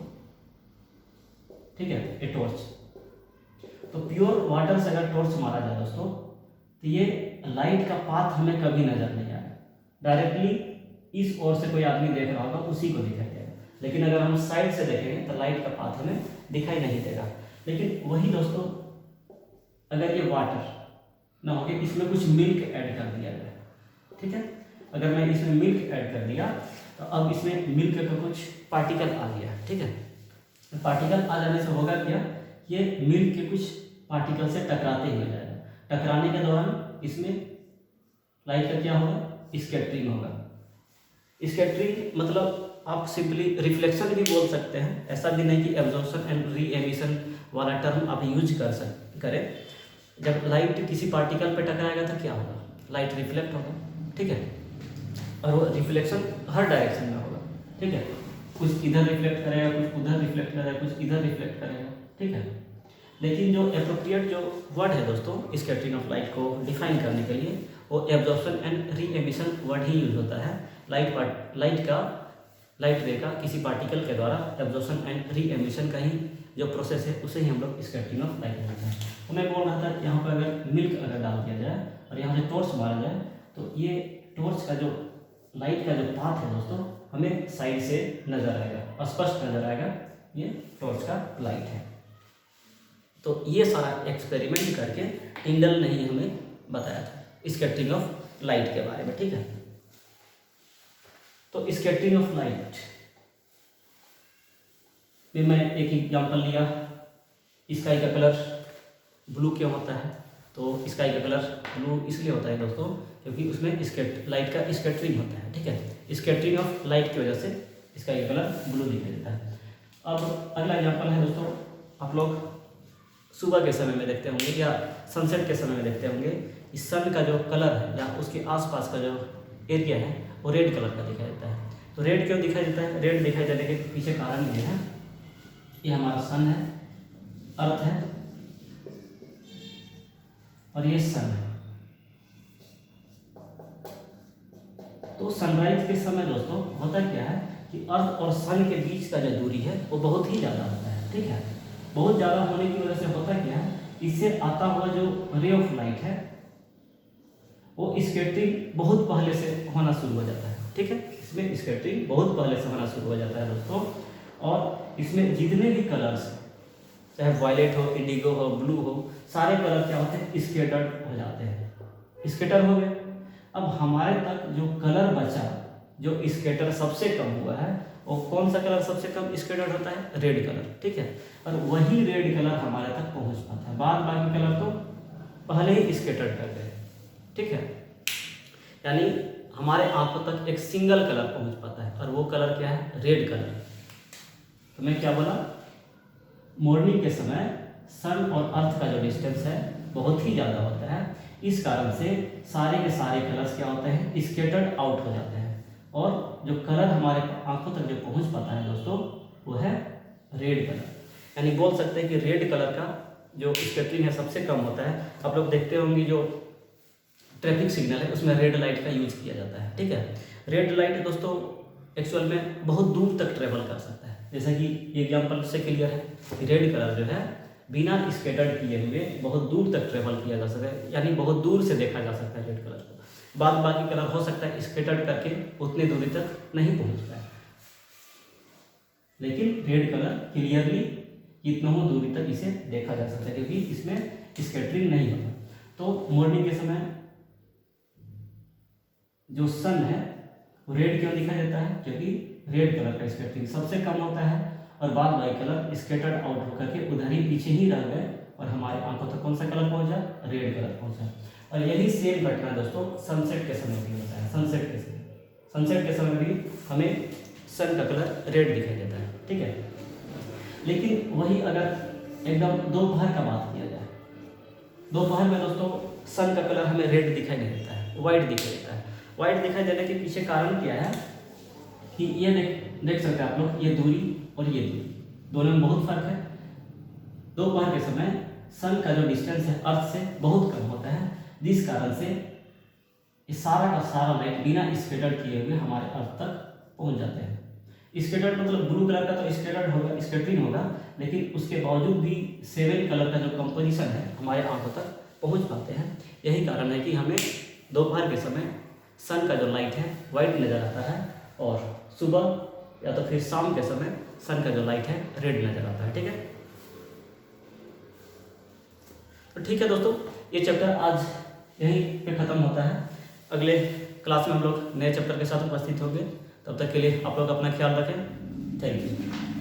ठीक है, ये टॉर्च, तो प्योर वाटर से अगर टॉर्च मारा जाए दोस्तों तो ये लाइट का पाथ हमें कभी नजर नहीं आएगा, डायरेक्टली इस ओर से कोई आदमी देख रहा होगा उसी को दिखाई देगा। लेकिन अगर हम साइड से देखेंगे तो लाइट का पाथ हमें दिखाई नहीं देगा। लेकिन वही दोस्तों अगर ये वाटर ना हो के इसमें कुछ मिल्क ऐड कर दिया जाए, ठीक है, अगर मैं इसमें मिल्क ऐड कर दिया तो अब इसमें मिल्क का कुछ पार्टिकल आ गया। ठीक है, पार्टिकल आ जाने से होगा क्या, ये मिल्क के कुछ पार्टिकल से टकराते हुए जाएगा। टकराने के दौरान इसमें लाइट का क्या होगा? स्कैटरिंग होगा। स्कैटरिंग मतलब आप सिंपली रिफ्लेक्शन भी बोल सकते हैं, ऐसा भी नहीं कि एब्जॉर्प्शन एंड री एमिशन वाला टर्म आप यूज करें। जब लाइट किसी पार्टिकल पे टकराएगा तो क्या होगा? लाइट रिफ्लेक्ट होगा। ठीक है, और वो रिफ्लेक्शन हर डायरेक्शन में होगा। ठीक है, कुछ इधर रिफ्लेक्ट करेगा, कुछ उधर रिफ्लेक्ट करेगा, कुछ इधर रिफ्लेक्ट करेगा। ठीक है, लेकिन जो एप्रोप्रिएट जो वर्ड है दोस्तों स्कैटरिंग ऑफ लाइट को डिफाइन करने के लिए वो absorption and re emission word he use होता है। लाइट का लाइट रे का किसी पार्टिकल के द्वारा एब्जॉर्प्शन एंड री एमिशन का ही जो प्रोसेस है उसे ही हम लोग स्कैटरिंग ऑफ लाइट कहते हैं। तो मैं बोल रहा था यहाँ पर अगर मिल्क अगर डाल दिया जाए और यहाँ से टॉर्च मारा जाए तो ये टॉर्च का जो लाइट का जो पाथ है दोस्तों हमें साइड से नजर आएगा, स्पष्ट नजर आएगा, ये टॉर्च का लाइट है। तो ये सारा एक्सपेरिमेंट करके टिंडल ने ही हमें बताया था स्कैटरिंग ऑफ लाइट के बारे में, ठीक है। तो स्कैटरिंग ऑफ लाइट में मैं एक एग्जांपल लिया, स्काई का कलर ब्लू क्यों होता है? तो स्काई का कलर ब्लू इसलिए होता है दोस्तों क्योंकि उसमें लाइट का स्कैटरिंग होता है, ठीक है। स्कैटरिंग ऑफ लाइट की वजह से स्काई का कलर ब्लू दिखाई देता है। अब अगला एग्जांपल है दोस्तों, आप लोग सुबह के समय में देखते होंगे या सनसेट के समय में देखते होंगे, इस सन का जो कलर है या उसके आसपास का जो एरिया है वो रेड कलर का दिखाई देता है। तो रेड क्यों दिखाई देता है? रेड दिखाई देने के पीछे कारण ये है, ये हमारा सन है, अर्थ है और ये सन है। तो सनराइज के समय दोस्तों होता क्या है कि अर्थ और सन के बीच का जो दूरी है वो बहुत ही ज़्यादा होता है, ठीक है। बहुत ज़्यादा होने की वजह से होता क्या है, इससे आता हुआ जो रे ऑफ लाइट है वो स्कैटरिंग बहुत पहले से होना शुरू हो जाता है, ठीक है। इसमें स्कैटरिंग बहुत पहले से होना शुरू हो जाता है दोस्तों। और इसमें जितने भी कलर्स चाहे वायलेट हो, इंडिगो हो, ब्लू हो, सारे कलर क्या होते हैं? स्कैटर्ड हो जाते हैं, स्कैटर हो गए। अब हमारे तक जो कलर बचा, जो स्कैटर सबसे कम हुआ है, और कौन सा कलर सबसे कम स्कैटर्ड होता है? रेड कलर, ठीक है। और वही रेड कलर हमारे तक पहुंच पाता है, बाद बाकी कलर तो पहले ही स्कैटर्ड कर गए, ठीक है। यानी हमारे आंखों तक एक सिंगल कलर पहुंच पाता है और वो कलर क्या है? Red colour. तो मैं क्या बोला, मॉर्निंग के समय सन और अर्थ का जो डिस्टेंस है बहुत ही ज़्यादा होता है, इस कारण से सारे के सारे कलर्स क्या होते हैं? स्कैटर्ड आउट हो जाते हैं और जो कलर हमारे आंखों तक जो पहुंच पाता है दोस्तों वो है रेड कलर। यानी बोल सकते हैं कि रेड कलर का जो स्कैटरिंग है सबसे कम होता है। आप लोग देखते होंगे जो ट्रैफिक सिग्नल है उसमें रेड लाइट का यूज किया जाता है, ठीक है। रेड लाइट दोस्तों एक्चुअल में बहुत दूर तक ट्रेवल कर सकता है, जैसा कि एग्जाम्पल से क्लियर है कि रेड कलर जो है बिना स्कैटर्ड किए हुए बहुत दूर तक ट्रेवल किया जा सकता है, यानी बहुत दूर से देखा जा सकता है रेड कलर को। बाद बाकी कलर हो सकता है स्कैटर्ड करके उतनी दूरी तक नहीं पहुंच पाए, लेकिन रेड कलर क्लियरली कितना हो दूरी तक इसे देखा जा सकता है क्योंकि इसमें स्कैटरिंग नहीं होता। तो मॉर्निंग के समय जो सन है वो रेड क्यों दिखाई देता है? क्योंकि रेड कलर का स्कैटरिंग सबसे कम होता है और बाद बाकी कलर स्कैटर्ड आउट होकर के उधर ही पीछे ही रह गए और हमारे आंखों तक कौन सा कलर पहुंचा? रेड कलर पहुंचा। और यही सेम घटना दोस्तों सनसेट के समय भी होता है। सनसेट के समय भी हमें सन का कलर रेड दिखाई देता है, ठीक है। लेकिन वही अगर एकदम दोपहर का बात किया जाए, दोपहर में दोस्तों सन का कलर हमें रेड दिखाई नहीं देता है, वाइट दिखाई देता है। वाइट दिखाई देने के पीछे कारण क्या है कि ये देख सकते हैं आप लोग, ये दूरी और ये दूरी दोनों में बहुत फर्क है। दोपहर के समय सन का जो डिस्टेंस है अर्थ से बहुत कम होता है, जिस कारण से ये सारा का सारा लाइट बिना स्कैटर्ड किए हुए हमारे अर्थ तक पहुंच जाते हैं। स्कैटर्ड मतलब ब्लू कलर का तो स्कैटर्ड होगा, स्कैटरिंग होगा, लेकिन उसके बावजूद भी 7 कलर का जो कंपोजिशन है हमारे आंखों तक पहुंच पाते हैं। यही कारण है कि हमें दोपहर के समय सन का जो लाइट है वाइट नज़र आता है और सुबह या तो फिर शाम के समय सन का जो लाइट है रेड नज़र आता है, ठीक है। तो ठीक है दोस्तों, ये चैप्टर आज यहीं पे ख़त्म होता है। अगले क्लास में हम लोग नए चैप्टर के साथ उपस्थित होंगे। तब तक के लिए आप लोग अपना ख्याल रखें। Thank you.